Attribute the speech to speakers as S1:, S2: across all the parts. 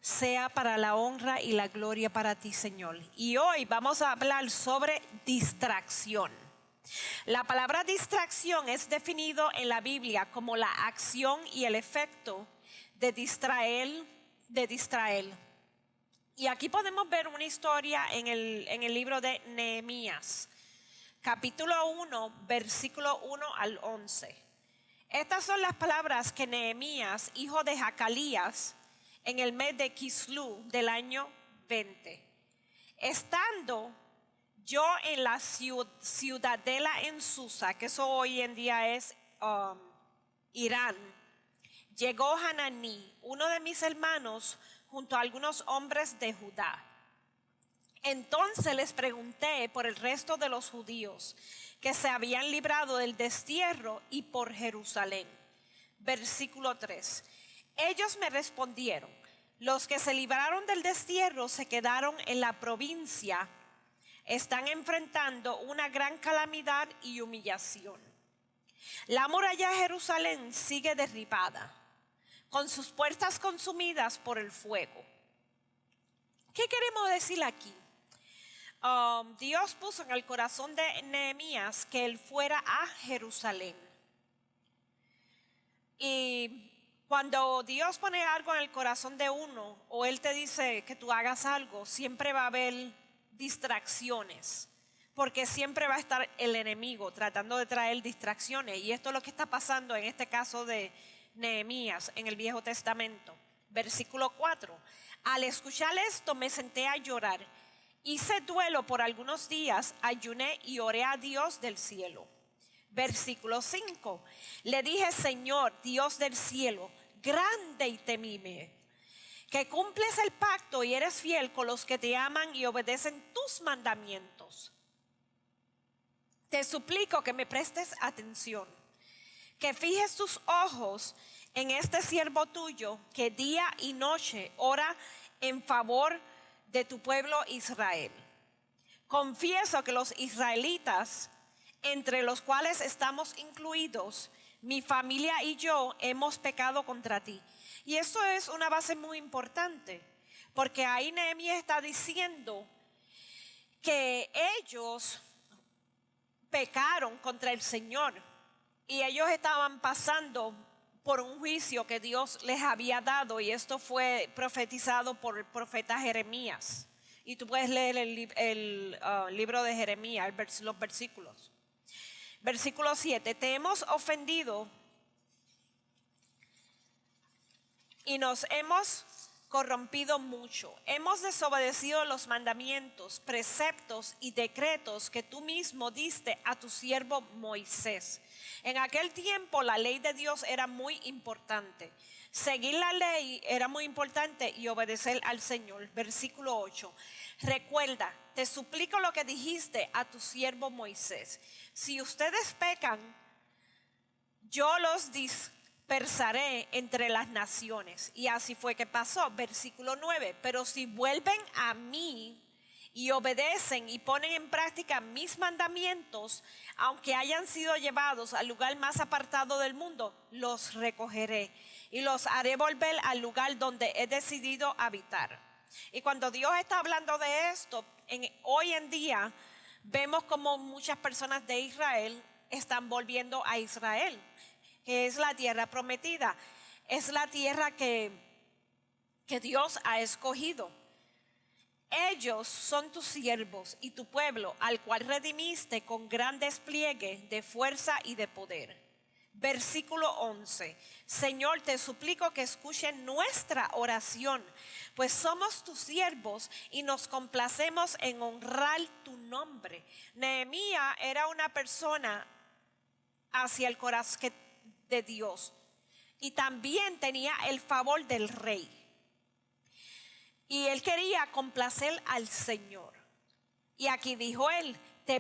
S1: sea para la honra y la gloria para ti, Señor. Y hoy vamos a hablar sobre distracción. La palabra distracción es definido en la Biblia como la acción y el efecto de distraer. Y aquí podemos ver una historia en el libro de Nehemías, capítulo 1, versículo 1 al 11. Estas son las palabras que Nehemías, hijo de Jacalías, en el mes de Kislu del año 20. Estando yo en la ciudadela en Susa, que eso hoy en día es Irán, llegó Hananí, uno de mis hermanos, junto a algunos hombres de Judá. Entonces les pregunté por el resto de los judíos que se habían librado del destierro y por Jerusalén. Versículo 3. Ellos me respondieron: los que se libraron del destierro se quedaron en la provincia, están enfrentando una gran calamidad y humillación. La muralla de Jerusalén sigue derribada, con sus puertas consumidas por el fuego. ¿Qué queremos decir aquí? Dios puso en el corazón de Nehemías que él fuera a Jerusalén. Y cuando Dios pone algo en el corazón de uno, o Él te dice que tú hagas algo, siempre va a haber distracciones, porque siempre va a estar el enemigo tratando de traer distracciones. Y esto es lo que está pasando en este caso de Nehemías en el Viejo Testamento. Versículo 4. Al escuchar esto me senté a llorar. Hice duelo por algunos días, ayuné y oré a Dios del cielo. Versículo 5. Le dije: Señor, Dios del cielo, grande y temible, que cumples el pacto y eres fiel con los que te aman y obedecen tus mandamientos. Te suplico que me prestes atención, que fijes tus ojos en este siervo tuyo, que día y noche ora en favor de tu pueblo Israel. Confieso que los israelitas, entre los cuales estamos incluidos, mi familia y yo, hemos pecado contra ti. Y esto es una base muy importante, porque ahí Nehemías está diciendo que ellos pecaron contra el Señor y ellos estaban pasando por un juicio que Dios les había dado, y esto fue profetizado por el profeta Jeremías. Y tú puedes leer el libro de Jeremías, los versículos. Versículo 7. Te hemos ofendido y nos hemos corrompido mucho. Hemos desobedecido los mandamientos, preceptos y decretos que tú mismo diste a tu siervo Moisés. En aquel tiempo la ley de Dios era muy importante. Seguir la ley era muy importante y obedecer al Señor. Versículo 8. Recuerda, te suplico lo que dijiste a tu siervo Moisés. Si ustedes pecan, yo los dispersaré entre las naciones. Y así fue que pasó. Versículo 9. Pero si vuelven a mí y obedecen y ponen en práctica mis mandamientos, aunque hayan sido llevados al lugar más apartado del mundo, los recogeré y los haré volver al lugar donde he decidido habitar. Y cuando Dios está hablando de esto, hoy en día vemos como muchas personas de Israel están volviendo a Israel, que es la tierra prometida, es la tierra que Dios ha escogido. Ellos son tus siervos y tu pueblo, al cual redimiste con gran despliegue de fuerza y de poder. Versículo 11. Señor, te suplico que escuchen nuestra oración, pues somos tus siervos y nos complacemos en honrar tu nombre. Nehemías era una persona hacia el corazón de Dios y también tenía el favor del rey. Y él quería complacer al Señor. Y aquí dijo él: te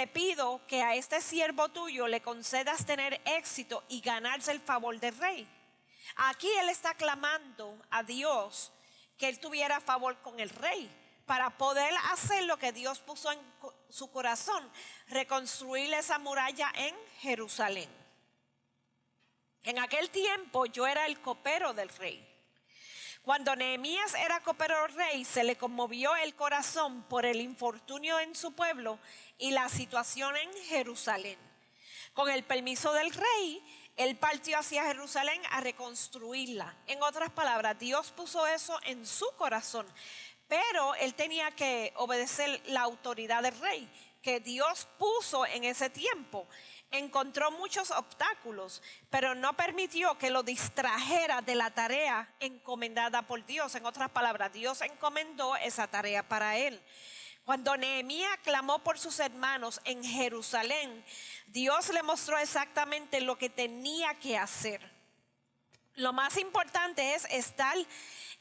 S1: pido que a este siervo tuyo le concedas tener éxito y ganarse el favor del rey. Aquí él está clamando a Dios que él tuviera favor con el rey, para poder hacer lo que Dios puso en su corazón: reconstruir esa muralla en Jerusalén. En aquel tiempo yo era el copero del rey. Cuando Nehemías era copero rey, se le conmovió el corazón por el infortunio en su pueblo y la situación en Jerusalén. Con el permiso del rey, él partió hacia Jerusalén a reconstruirla. En otras palabras, Dios puso eso en su corazón, pero él tenía que obedecer la autoridad del rey que Dios puso en ese tiempo. Encontró muchos obstáculos, pero no permitió que lo distrajera de la tarea encomendada por Dios. En otras palabras, Dios encomendó esa tarea para él. Cuando Nehemías clamó por sus hermanos en Jerusalén, Dios le mostró exactamente lo que tenía que hacer. Lo más importante es estar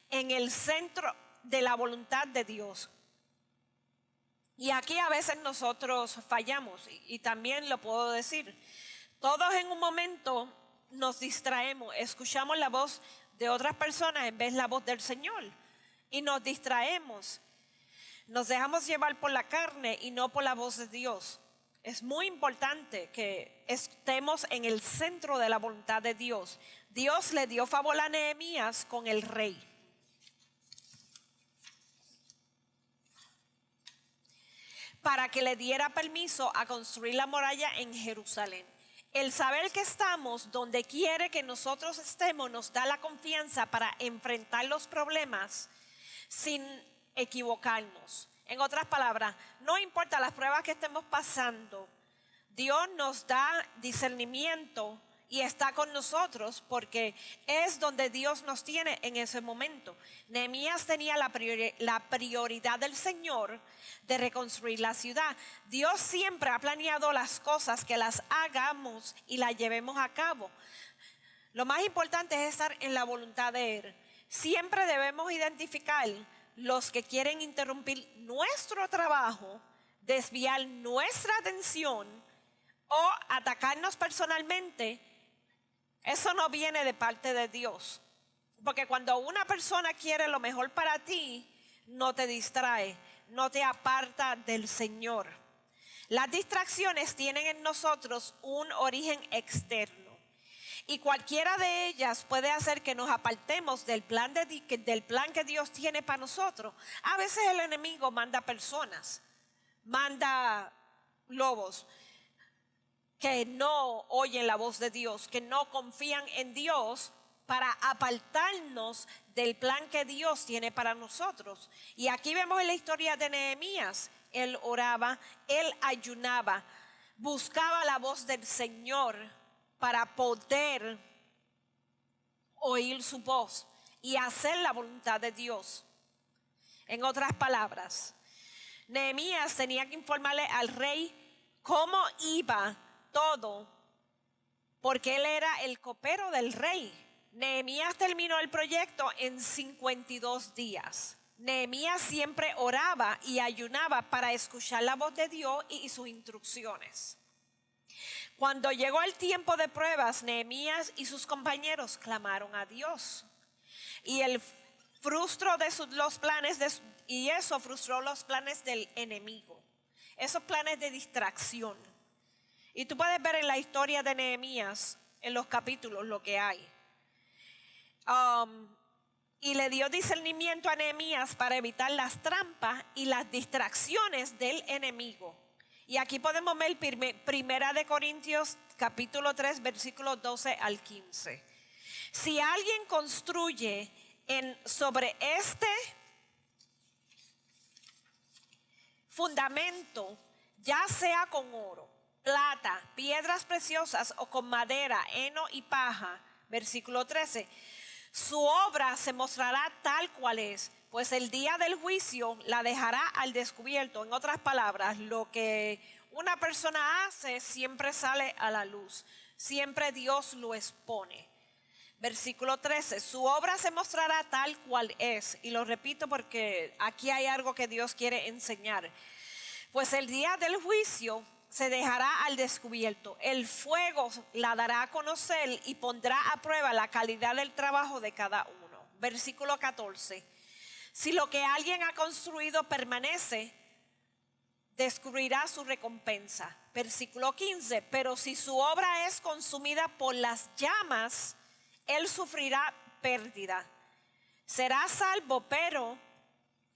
S1: en el centro de la voluntad de Dios. Y aquí a veces nosotros fallamos y también lo puedo decir. Todos en un momento nos distraemos, escuchamos la voz de otras personas en vez de la voz del Señor y nos distraemos. Nos dejamos llevar por la carne y no por la voz de Dios. Es muy importante que estemos en el centro de la voluntad de Dios. Dios le dio favor a Nehemías con el rey. Para que le diera permiso a construir la muralla en Jerusalén. El saber que estamos donde quiere que nosotros estemos nos da la confianza para enfrentar los problemas sin equivocarnos. En otras palabras, no importa las pruebas que estemos pasando, Dios nos da discernimiento y está con nosotros porque es donde Dios nos tiene en ese momento. Nehemías tenía la prioridad del Señor de reconstruir la ciudad. Dios siempre ha planeado las cosas que las hagamos y las llevemos a cabo. Lo más importante es estar en la voluntad de Él. Siempre debemos identificar los que quieren interrumpir nuestro trabajo, desviar nuestra atención o atacarnos personalmente. Eso no viene de parte de Dios. Porque cuando una persona quiere lo mejor para ti, no te distrae, no te aparta del Señor. Las distracciones tienen en nosotros un origen externo. Y cualquiera de ellas puede hacer que nos apartemos del plan que Dios tiene para nosotros. A veces el enemigo manda personas, manda lobos que no oyen la voz de Dios, que no confían en Dios para apartarnos del plan que Dios tiene para nosotros. Y aquí vemos en la historia de Nehemías, él oraba, él ayunaba, buscaba la voz del Señor para poder oír su voz y hacer la voluntad de Dios. En otras palabras, Nehemías tenía que informarle al rey cómo iba todo, porque él era el copero del rey. Nehemías terminó el proyecto en 52 días. Nehemías siempre oraba y ayunaba para escuchar la voz de Dios y sus instrucciones. Cuando llegó el tiempo de pruebas, Nehemías y sus compañeros clamaron a Dios. Y el frustró los planes y eso frustró los planes del enemigo. Esos planes de distracción. Y tú puedes ver en la historia de Nehemías, en los capítulos, lo que hay. Y le dio discernimiento a Nehemías para evitar las trampas y las distracciones del enemigo. Y aquí podemos ver Primera de Corintios capítulo 3 versículos 12 al 15. Si alguien construye sobre este fundamento, ya sea con oro, plata, piedras preciosas o con madera, heno y paja, versículo 13, su obra se mostrará tal cual es, pues el día del juicio la dejará al descubierto. En otras palabras, lo que una persona hace siempre sale a la luz, siempre Dios lo expone. Versículo 13, su obra se mostrará tal cual es, y lo repito porque aquí hay algo que Dios quiere enseñar. Pues el día del juicio se dejará al descubierto. El fuego la dará a conocer y pondrá a prueba la calidad del trabajo de cada uno. Versículo 14. Si lo que alguien ha construido permanece, descubrirá su recompensa. Versículo 15. Pero si su obra es consumida por las llamas, él sufrirá pérdida. Será salvo, pero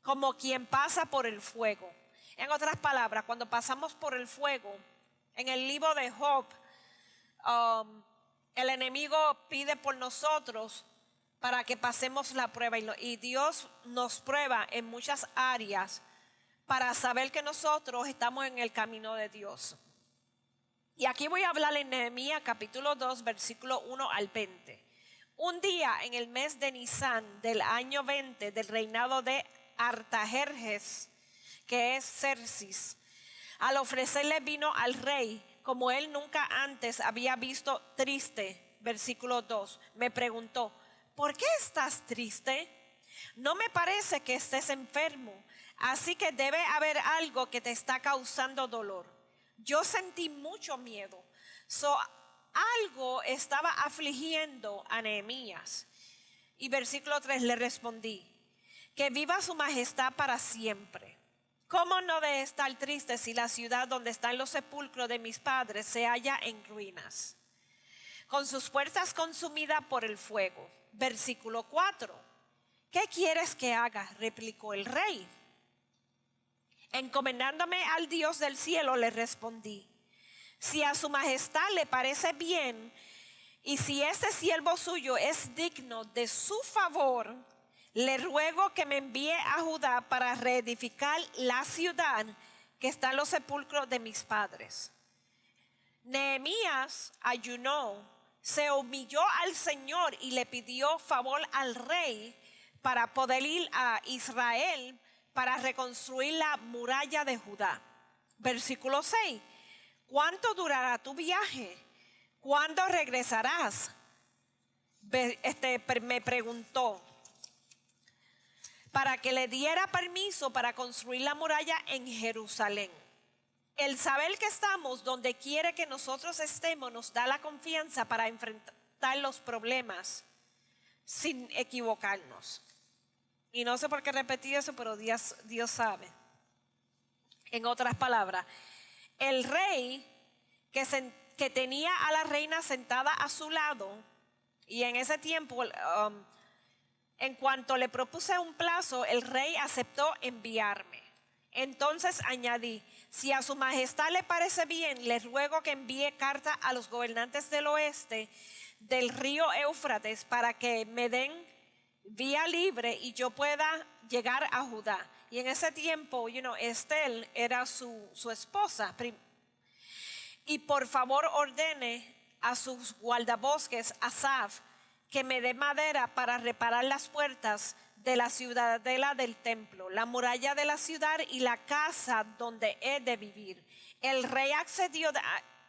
S1: como quien pasa por el fuego. En otras palabras, cuando pasamos por el fuego, en el libro de Job, el enemigo pide por nosotros para que pasemos la prueba y Dios nos prueba en muchas áreas para saber que nosotros estamos en el camino de Dios. Y aquí voy a hablar en Nehemías capítulo 2, versículo 1 al 20. Un día en el mes de Nisán del año 20 del reinado de Artajerjes, que es Xerxes, al ofrecerle vino al rey, como él nunca antes había visto triste, versículo 2, me preguntó: ¿por qué estás triste? No me parece que estés enfermo, así que debe haber algo que te está causando dolor. Yo sentí mucho miedo. Algo estaba afligiendo a Nehemías. Y versículo 3 le respondí: que viva su majestad para siempre. ¿Cómo no de estar triste si la ciudad donde están los sepulcros de mis padres se halla en ruinas, con sus puertas consumidas por el fuego? Versículo 4. ¿Qué quieres que haga?, replicó el rey. Encomendándome al Dios del cielo, le respondí: si a su majestad le parece bien, y si este siervo suyo es digno de su favor, le ruego que me envíe a Judá para reedificar la ciudad que está en los sepulcros de mis padres. Nehemías ayunó, se humilló al Señor y le pidió favor al rey para poder ir a Israel para reconstruir la muralla de Judá. Versículo 6. ¿Cuánto durará tu viaje? ¿Cuándo regresarás? Me preguntó, para que le diera permiso para construir la muralla en Jerusalén. El saber que estamos donde quiere que nosotros estemos nos da la confianza para enfrentar los problemas sin equivocarnos. Y no sé por qué repetir eso, pero Dios sabe. En otras palabras, el rey que tenía a la reina sentada a su lado, y en ese tiempo, en cuanto le propuse un plazo, el rey aceptó enviarme. Entonces añadí: si a su majestad le parece bien, le ruego que envíe carta a los gobernantes del oeste del río Éufrates para que me den vía libre y yo pueda llegar a Judá. Y en ese tiempo, Estel era su esposa. Y por favor ordene a sus guardabosques, Asaf, que me dé madera para reparar las puertas de la ciudadela del templo, la muralla de la ciudad y la casa donde he de vivir. El rey accedió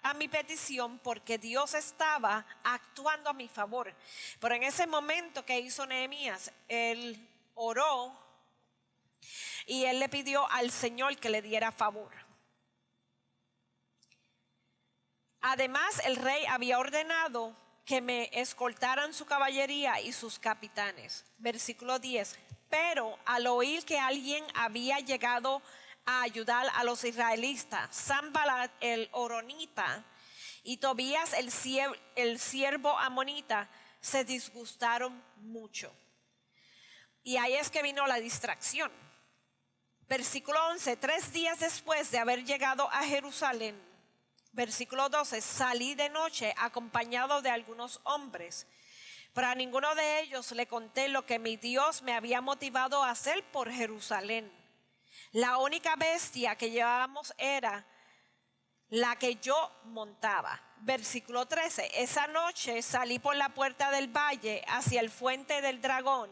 S1: a mi petición porque Dios estaba actuando a mi favor. Pero en ese momento que hizo Nehemías, él oró y él le pidió al Señor que le diera favor. Además, el rey había ordenado que me escoltaran su caballería y sus capitanes. Versículo 10. Pero al oír que alguien había llegado a ayudar a los israelitas, Sanballat el horonita y Tobías el siervo amonita, se disgustaron mucho. Y ahí es que vino la distracción. Versículo 11. 3 días después de haber llegado a Jerusalén, versículo 12, salí de noche acompañado de algunos hombres. Pero a ninguno de ellos le conté lo que mi Dios me había motivado a hacer por Jerusalén. La única bestia que llevábamos era la que yo montaba. Versículo 13, esa noche salí por la puerta del valle hacia el fuente del dragón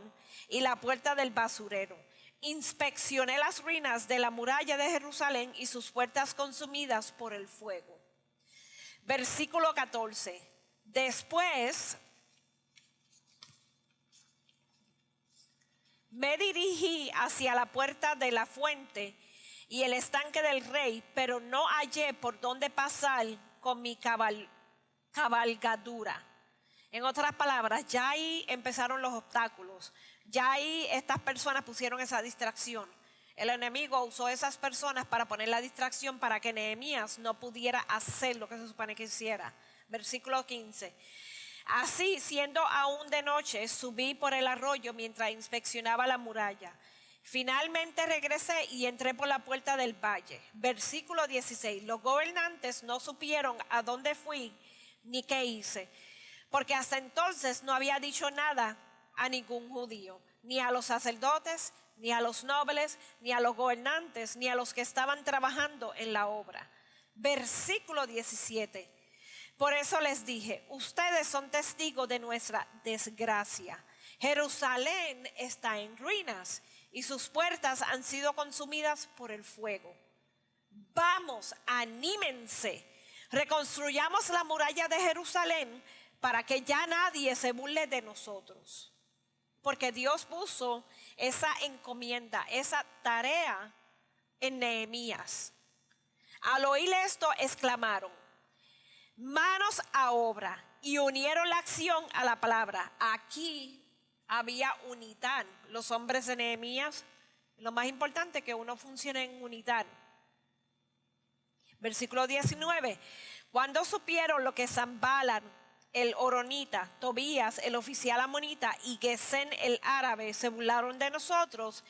S1: y la puerta del basurero. Inspeccioné las ruinas de la muralla de Jerusalén y sus puertas consumidas por el fuego. Versículo 14. Después me dirigí hacia la puerta de la fuente y el estanque del rey, pero no hallé por dónde pasar con mi cabalgadura. En otras palabras, ya ahí empezaron los obstáculos. Ya ahí estas personas pusieron esa distracción. El enemigo usó esas personas para poner la distracción para que Nehemías no pudiera hacer lo que se supone que hiciera. Versículo 15. Así, siendo aún de noche, subí por el arroyo mientras inspeccionaba la muralla. Finalmente regresé y entré por la puerta del valle. Versículo 16. Los gobernantes no supieron a dónde fui ni qué hice, porque hasta entonces no había dicho nada a ningún judío, ni a los sacerdotes, ni a los nobles, ni a los gobernantes, ni a los que estaban trabajando en la obra. Versículo 17. Por eso les dije, ustedes son testigos de nuestra desgracia. Jerusalén está en ruinas y sus puertas han sido consumidas por el fuego. Vamos, anímense, reconstruyamos la muralla de Jerusalén para que ya nadie se burle de nosotros. Porque Dios puso esa encomienda, esa tarea en Nehemías. Al oír esto, exclamaron, manos a obra, y unieron la acción a la palabra. Aquí había unidad. Los hombres de Nehemías, lo más importante es que uno funcione en unidad. Versículo 19. Cuando supieron lo que Sanballat, el horonita, Tobías, el oficial amonita, y Gesem, el árabe, se burlaron de nosotros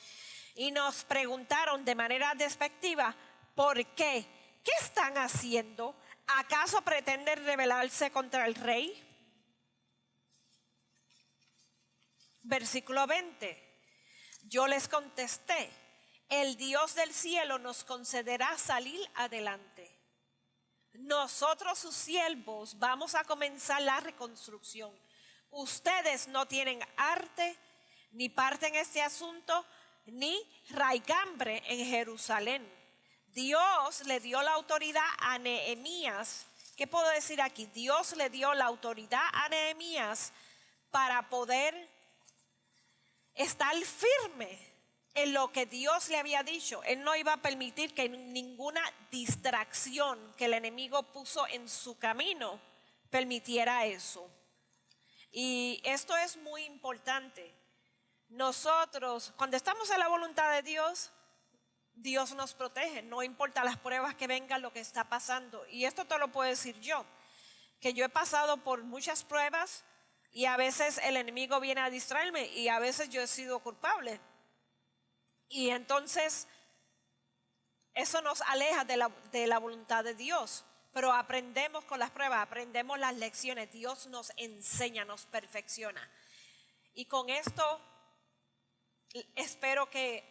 S1: y nos preguntaron de manera despectiva, ¿por qué? ¿Qué están haciendo? ¿Acaso pretenden rebelarse contra el rey? Versículo 20. Yo les contesté, el Dios del cielo nos concederá salir adelante. Nosotros, sus siervos, vamos a comenzar la reconstrucción. Ustedes no tienen arte, ni parte en este asunto, ni raigambre en Jerusalén. Dios le dio la autoridad a Nehemías. ¿Qué puedo decir aquí? Dios le dio la autoridad a Nehemías para poder estar firme en lo que Dios le había dicho. Él no iba a permitir que ninguna distracción que el enemigo puso en su camino permitiera eso. Y esto es muy importante. Nosotros, cuando estamos en la voluntad de Dios, Dios nos protege, no importa las pruebas que vengan, lo que está pasando. Y esto te lo puedo decir yo, que yo he pasado por muchas pruebas y a veces el enemigo viene a distraerme y a veces yo he sido culpable. Y entonces eso nos aleja de la voluntad de Dios. Pero aprendemos con las pruebas, aprendemos las lecciones. Dios nos enseña, nos perfecciona. Y con esto espero que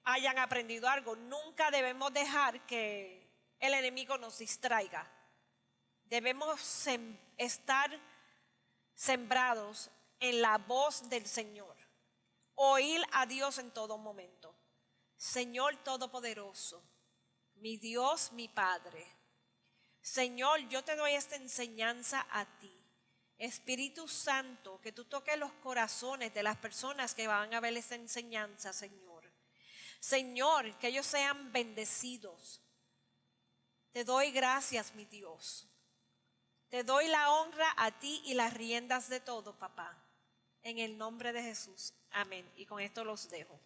S1: hayan aprendido algo. Nunca debemos dejar que el enemigo nos distraiga. Debemos estar sembrados en la voz del Señor. Oír a Dios en todo momento. Señor Todopoderoso, mi Dios, mi Padre. Señor, yo te doy esta enseñanza a ti. Espíritu Santo, que tú toques los corazones de las personas que van a ver esta enseñanza, Señor. Señor, que ellos sean bendecidos. Te doy gracias, mi Dios. Te doy la honra a ti y las riendas de todo, papá. En el nombre de Jesús. Amén. Y con esto los dejo.